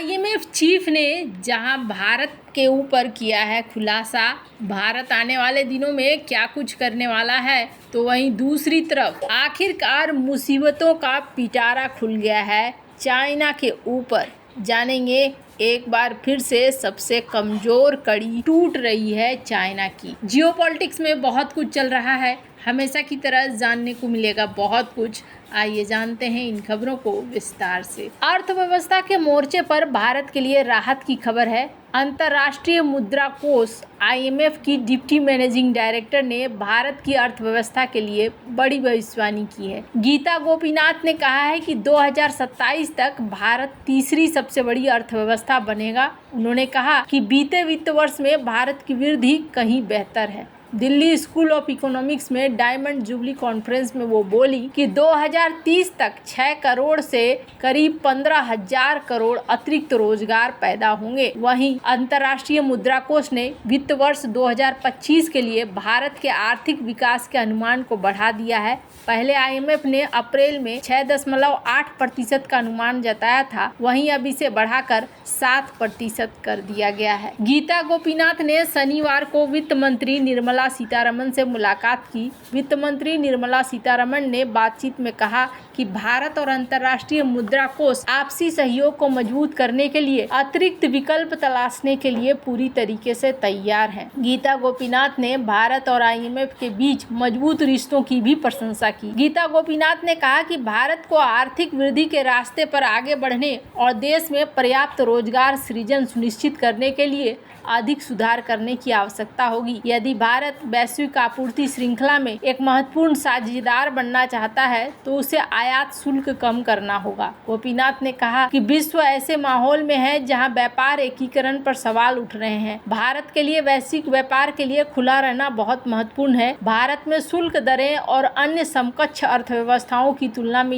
IMF chief ने जहां भारत के ऊपर किया है खुलासा, भारत आने वाले दिनों में क्या कुछ करने वाला है, तो वहीं दूसरी तरफ आखिरकार मुसीबतों का पिटारा खुल गया है चाइना के ऊपर। जानेंगे एक बार फिर से सबसे कमजोर कड़ी टूट रही है चाइना की। जियोपॉलिटिक्स में बहुत कुछ चल रहा है, हमेशा की तरह जानने को मिलेगा बहुत कुछ। आइए जानते हैं इन खबरों को विस्तार से। अर्थव्यवस्था के मोर्चे पर भारत के लिए राहत की खबर है। अंतर्राष्ट्रीय मुद्रा कोष आईएमएफ की डिप्टी मैनेजिंग डायरेक्टर ने भारत की अर्थव्यवस्था के लिए बड़ी भविष्यवाणी की है। गीता गोपीनाथ ने कहा है कि 2027 तक भारत तीसरी सबसे बड़ी अर्थव्यवस्था बनेगा। उन्होंने कहा कि बीते वित्त वर्ष में भारत की वृद्धि कहीं बेहतर है। दिल्ली स्कूल ऑफ इकोनॉमिक्स में डायमंड जुबली कॉन्फ्रेंस में वो बोली कि 2030 तक 6 करोड़ से करीब 15,000 करोड़ अतिरिक्त रोजगार पैदा होंगे। वहीं अंतर्राष्ट्रीय मुद्रा कोष ने वित्त वर्ष 2025 के लिए भारत के आर्थिक विकास के अनुमान को बढ़ा दिया है। पहले आईएमएफ ने अप्रैल में 6.8% का अनुमान जताया था, वहीं अब इसे बढ़ाकर 7% कर दिया गया है। गीता गोपीनाथ ने शनिवार को वित्त मंत्री निर्मला सीतारमण से मुलाकात की। वित्त मंत्री निर्मला सीतारमण ने बातचीत में कहा कि भारत और अंतर्राष्ट्रीय मुद्रा कोष आपसी सहयोग को मजबूत करने के लिए अतिरिक्त विकल्प तलाशने के लिए पूरी तरीके से तैयार हैं। गीता गोपीनाथ ने भारत और आईएमएफ के बीच मजबूत रिश्तों की भी प्रशंसा की। गीता गोपीनाथ ने कहा कि भारत को आर्थिक वृद्धि के रास्ते पर आगे बढ़ने और देश में पर्याप्त रोजगार सृजन सुनिश्चित करने के लिए अधिक सुधार करने की आवश्यकता होगी। यदि भारत वैश्विक आपूर्ति श्रृंखला में एक महत्वपूर्ण साझेदार बनना चाहता है तो उसे आयात शुल्क कम करना होगा। गोपीनाथ ने कहा कि विश्व ऐसे माहौल में है जहां व्यापार एकीकरण पर सवाल उठ रहे हैं। भारत के लिए वैश्विक व्यापार के लिए खुला रहना बहुत महत्वपूर्ण है। भारत में शुल्क दरें और अन्य समकक्ष अर्थव्यवस्थाओं की तुलना में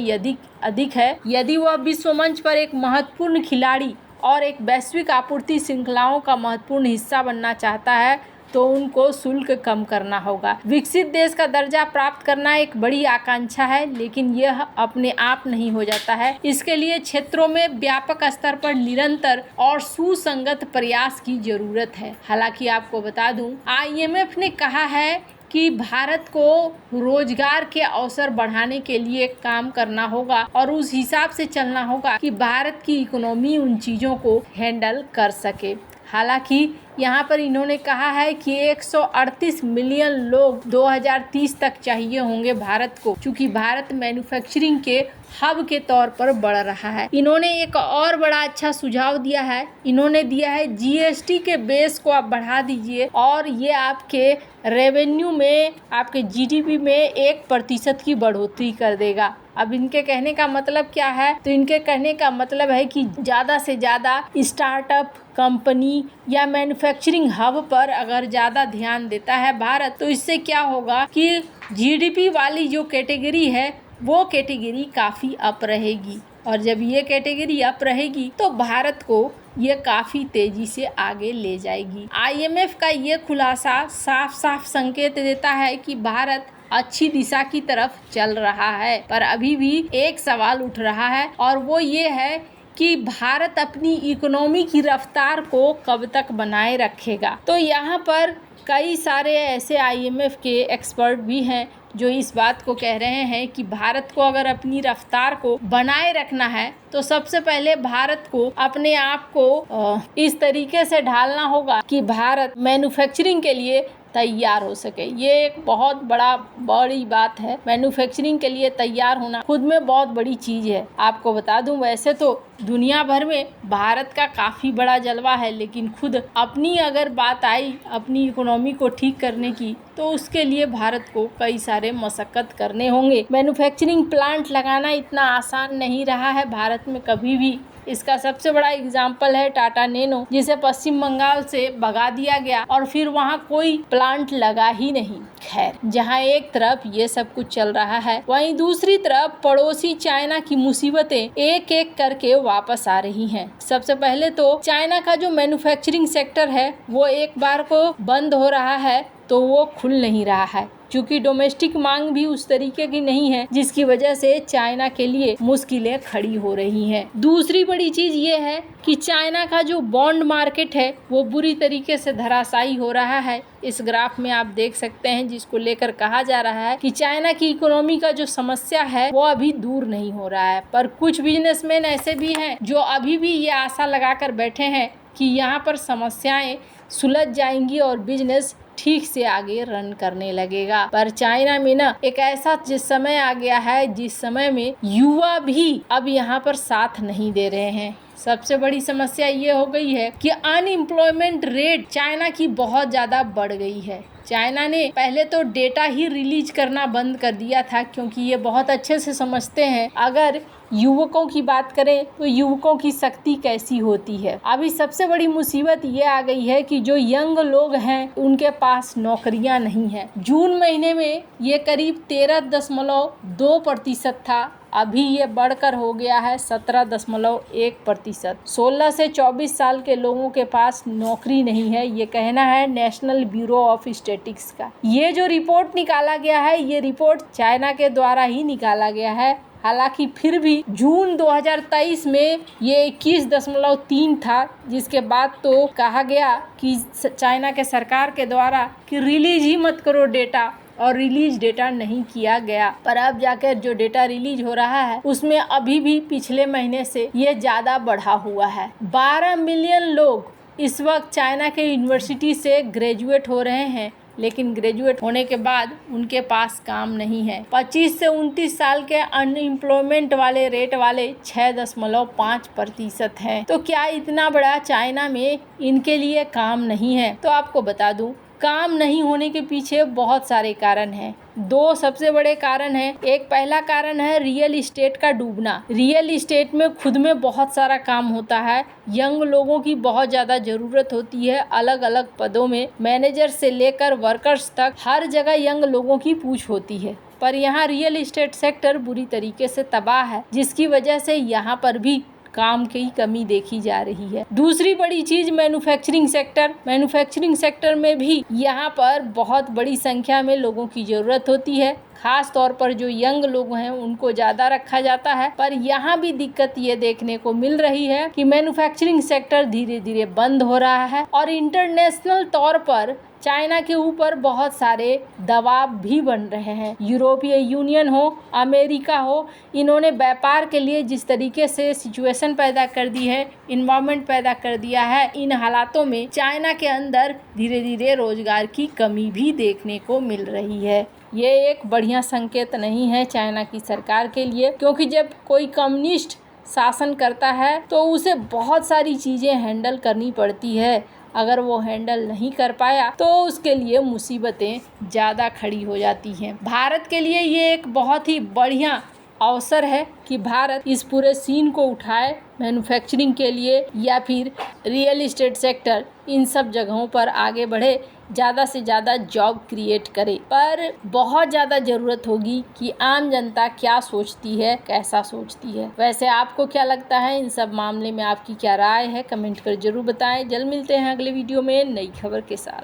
अधिक है। यदि वह विश्व मंच पर एक महत्वपूर्ण खिलाड़ी और एक वैश्विक आपूर्ति श्रृंखलाओं का महत्वपूर्ण हिस्सा बनना चाहता है तो उनको शुल्क कम करना होगा। विकसित देश का दर्जा प्राप्त करना एक बड़ी आकांक्षा है, लेकिन यह अपने आप नहीं हो जाता है। इसके लिए क्षेत्रों में व्यापक स्तर पर निरंतर और सुसंगत प्रयास की जरूरत है। हालांकि आपको बता दूं, आईएमएफ ने कहा है कि भारत को रोजगार के अवसर बढ़ाने के लिए काम करना होगा और उस हिसाब से चलना होगा कि भारत की इकोनॉमी उन चीज़ों को हैंडल कर सके। हालांकि यहाँ पर इन्होंने कहा है कि 138 मिलियन लोग 2030 तक चाहिए होंगे भारत को, क्योंकि भारत मैन्युफैक्चरिंग के हब के तौर पर बढ़ रहा है। इन्होंने एक और बड़ा अच्छा सुझाव दिया है। इन्होंने दिया है जीएसटी के बेस को आप बढ़ा दीजिए और ये आपके रेवेन्यू में, आपके जीडीपी में 1% की बढ़ोतरी कर देगा। अब इनके कहने का मतलब क्या है? तो इनके कहने का मतलब है कि ज़्यादा से ज़्यादा स्टार्टअप कंपनी या मैन्युफैक्चरिंग हब पर अगर ज़्यादा ध्यान देता है भारत, तो इससे क्या होगा कि जीडीपी वाली जो कैटेगरी है वो कैटेगरी काफ़ी अप रहेगी, और जब ये कैटेगरी अप रहेगी तो भारत को ये काफ़ी तेज़ी से आगे ले जाएगी। आईएमएफ का ये खुलासा साफ साफ संकेत देता है कि भारत अच्छी दिशा की तरफ चल रहा है, पर अभी भी एक सवाल उठ रहा है और वो ये है कि भारत अपनी इकोनॉमी की रफ्तार को कब तक बनाए रखेगा। तो यहाँ पर कई सारे ऐसे आईएमएफ के एक्सपर्ट भी हैं जो इस बात को कह रहे हैं कि भारत को अगर अपनी रफ्तार को बनाए रखना है तो सबसे पहले भारत को अपने आप को इस तरीके से ढालना होगा कि भारत मैन्युफैक्चरिंग के लिए तैयार हो सके। ये एक बहुत बड़ी बात है। मैन्युफैक्चरिंग के लिए तैयार होना खुद में बहुत बड़ी चीज़ है। आपको बता दूं, वैसे तो दुनिया भर में भारत का काफ़ी बड़ा जलवा है, लेकिन खुद अपनी अगर बात आई अपनी इकोनॉमी को ठीक करने की तो उसके लिए भारत को कई सारे मशक्कत करने होंगे। मैन्युफैक्चरिंग प्लांट लगाना इतना आसान नहीं रहा है भारत में कभी भी। इसका सबसे बड़ा एग्जाम्पल है टाटा नैनो, जिसे पश्चिम बंगाल से भगा दिया गया और फिर वहाँ कोई प्लांट लगा ही नहीं। खैर, जहाँ एक तरफ ये सब कुछ चल रहा है, वहीं दूसरी तरफ पड़ोसी चाइना की मुसीबतें एक एक करके वापस आ रही हैं। सबसे पहले तो चाइना का जो मैन्युफैक्चरिंग सेक्टर है वो एक बार को बंद हो रहा है तो वो खुल नहीं रहा है। क्योंकि डोमेस्टिक मांग भी उस तरीके की नहीं है, जिसकी वजह से चाइना के लिए मुश्किलें खड़ी हो रही हैं। दूसरी बड़ी चीज ये है कि चाइना का जो बॉन्ड मार्केट है वो बुरी तरीके से धराशायी हो रहा है। इस ग्राफ में आप देख सकते हैं, जिसको लेकर कहा जा रहा है कि चाइना की इकोनॉमी का जो समस्या है वो अभी दूर नहीं हो रहा है। पर कुछ बिजनेसमैन ऐसे भी हैं जो अभी भी ये आशा लगाकर बैठे हैं कि यहाँ पर समस्याएं सुलझ जाएंगी और बिजनेस ठीक से आगे रन करने लगेगा। पर चाइना में ना एक ऐसा समय आ गया है जिस समय में युवा भी अब यहाँ पर साथ नहीं दे रहे हैं। सबसे बड़ी समस्या ये हो गई है कि अनएम्प्लॉयमेंट रेट चाइना की बहुत ज़्यादा बढ़ गई है। चाइना ने पहले तो डेटा ही रिलीज करना बंद कर दिया था, क्योंकि ये बहुत अच्छे से समझते हैं अगर युवकों की बात करें तो युवकों की शक्ति कैसी होती है। अभी सबसे बड़ी मुसीबत ये आ गई है कि जो यंग लोग हैं उनके पास नौकरियां नहीं है। जून महीने में ये करीब 13.2% था, अभी ये बढ़कर हो गया है 17.1%। 16 से 24 साल के लोगों के पास नौकरी नहीं है, ये कहना है नेशनल ब्यूरो ऑफ स्टैटिस्टिक्स का। ये जो रिपोर्ट निकाला गया है, ये रिपोर्ट चाइना के द्वारा ही निकाला गया है। हालांकि फिर भी जून 2023 में ये 21.3 था, जिसके बाद तो कहा गया कि चाइना के सरकार के द्वारा कि रिलीज ही मत करो डेटा, और रिलीज डेटा नहीं किया गया। पर अब जाकर जो डेटा रिलीज हो रहा है उसमें अभी भी पिछले महीने से ये ज़्यादा बढ़ा हुआ है। 12 मिलियन लोग इस वक्त चाइना के यूनिवर्सिटी से ग्रेजुएट हो रहे हैं, लेकिन ग्रेजुएट होने के बाद उनके पास काम नहीं है। 25 से 29 साल के अनएम्प्लॉयमेंट वाले रेट वाले 6.5% हैं। तो क्या इतना बड़ा चाइना में इनके लिए काम नहीं है? तो आपको बता दूं, काम नहीं होने के पीछे बहुत सारे कारण हैं। 2 सबसे बड़े कारण हैं। एक पहला कारण है रियल इस्टेट का डूबना। रियल इस्टेट में खुद में बहुत सारा काम होता है, यंग लोगों की बहुत ज़्यादा ज़रूरत होती है। अलग अलग पदों में मैनेजर से लेकर वर्कर्स तक हर जगह यंग लोगों की पूछ होती है। पर यहाँ रियल इस्टेट सेक्टर बुरी तरीके से तबाह है, जिसकी वजह से यहाँ पर भी काम की कमी देखी जा रही है। दूसरी बड़ी चीज मैन्युफैक्चरिंग सेक्टर में भी यहाँ पर बहुत बड़ी संख्या में लोगों की जरूरत होती है। खास तौर पर जो यंग लोग हैं उनको ज़्यादा रखा जाता है। पर यहाँ भी दिक्कत ये देखने को मिल रही है कि मैन्युफैक्चरिंग सेक्टर धीरे धीरे बंद हो रहा है और इंटरनेशनल तौर पर चाइना के ऊपर बहुत सारे दबाव भी बन रहे हैं। यूरोपीय यूनियन हो, अमेरिका हो, इन्होंने व्यापार के लिए जिस तरीके से सिचुएशन पैदा कर दी है, इन्वायरमेंट पैदा कर दिया है, इन हालातों में चाइना के अंदर धीरे धीरे रोजगार की कमी भी देखने को मिल रही है। ये एक बढ़िया संकेत नहीं है चाइना की सरकार के लिए, क्योंकि जब कोई कम्युनिस्ट शासन करता है तो उसे बहुत सारी चीज़ें हैंडल करनी पड़ती है। अगर वो हैंडल नहीं कर पाया तो उसके लिए मुसीबतें ज़्यादा खड़ी हो जाती हैं। भारत के लिए ये एक बहुत ही बढ़िया अवसर है कि भारत इस पूरे सीन को उठाए, मैन्युफैक्चरिंग के लिए या फिर रियल एस्टेट सेक्टर, इन सब जगहों पर आगे बढ़े, ज़्यादा से ज़्यादा जॉब क्रिएट करे। पर बहुत ज़्यादा ज़रूरत होगी कि आम जनता क्या सोचती है, कैसा सोचती है। वैसे आपको क्या लगता है, इन सब मामले में आपकी क्या राय है, कमेंट कर जरूर बताएं। जल्द मिलते हैं अगले वीडियो में नई खबर के साथ।